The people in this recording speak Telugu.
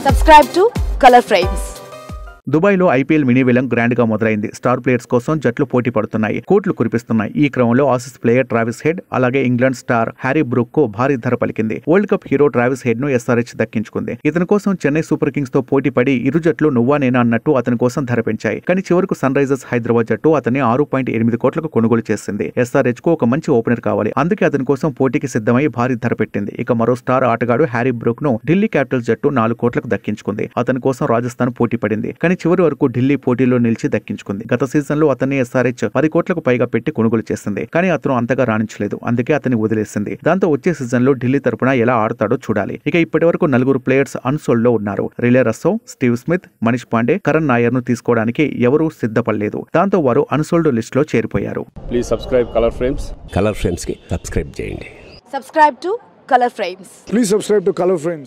Subscribe to Color Frames. దుబాయ్లో ఐపీఎల్ మినీ వేలం గ్రాండ్ గా మొదలైంది. స్టార్ ప్లేయర్స్ కోసం జట్లు పోటీ పడుతున్నాయి, కోట్లు కురిపిస్తున్నాయి. ఈ క్రమంలో ఆసీస్ ప్లేయర్ ట్రావిస్ హెడ్ అలాగే ఇంగ్లాండ్ స్టార్ హ్యారీ బ్రూక్ కు భారీ ధర పలికింది. World cup hero Travis head ను ఎస్ఆర్హెచ్ దక్కించుకుంది. ఇతని కోసం చెన్నై సూపర్ కింగ్స్ తో పోటీ పడి ఇరు జట్లు నువ్వా నేనా అన్నట్టు అతని కోసం ధర పెంచాయి. కానీ చివరకు సన్ రైజర్స్ హైదరాబాద్ జట్టు అతన్ని 6.8 కోట్లకు కొనుగోలు చేసింది. ఎస్ఆర్హెచ్ కు ఒక మంచి ఓపెనర్ కావాలి, అందుకే అతని కోసం పోటీకి సిద్ధమై భారీ ధర పెట్టింది. ఇక మరో స్టార్ ఆటగాడు హ్యారీ బ్రూక్ ను ఢిల్లీ క్యాపిటల్స్ జట్టు 4 కోట్లకు దక్కించుకుంది. అతని కోసం రాజస్థాన్ పోటీ పడింది, కానీ చివరి వరకు ఢిల్లీ పోటీలో నిలిచి దక్కించుకుంది. గత సీజన్ లో అతన్ని ఎస్ఆర్హెచ్ 10 కోట్లకు పైగా పెట్టి కొనుగోలు చేసింది, కానీ అతను అంతగా రాణించలేదు, అందుకే అతన్ని వదిలేసింది. దాంతో వచ్చే సీజన్ లో ఢిల్లీ తరపున ఎలా ఆడతాడో చూడాలి. ఇక ఇప్పటి వరకు 4 ప్లేయర్స్ అన్సోల్డ్ లో ఉన్నారు. Rilee Rossouw, Steve Smith, Manish Pandey, Karun Nair ను తీసుకోవడానికి ఎవరూ సిద్ధపడలేదు. దాంతో వారు అన్సోల్డ్ లిస్ట్ లో చేరిపోయారు. Please subscribe colour frames. Colour frames కి సబ్స్క్రైబ్ చేయండి. Subscribe to Color Frames. Please subscribe to Color Frames.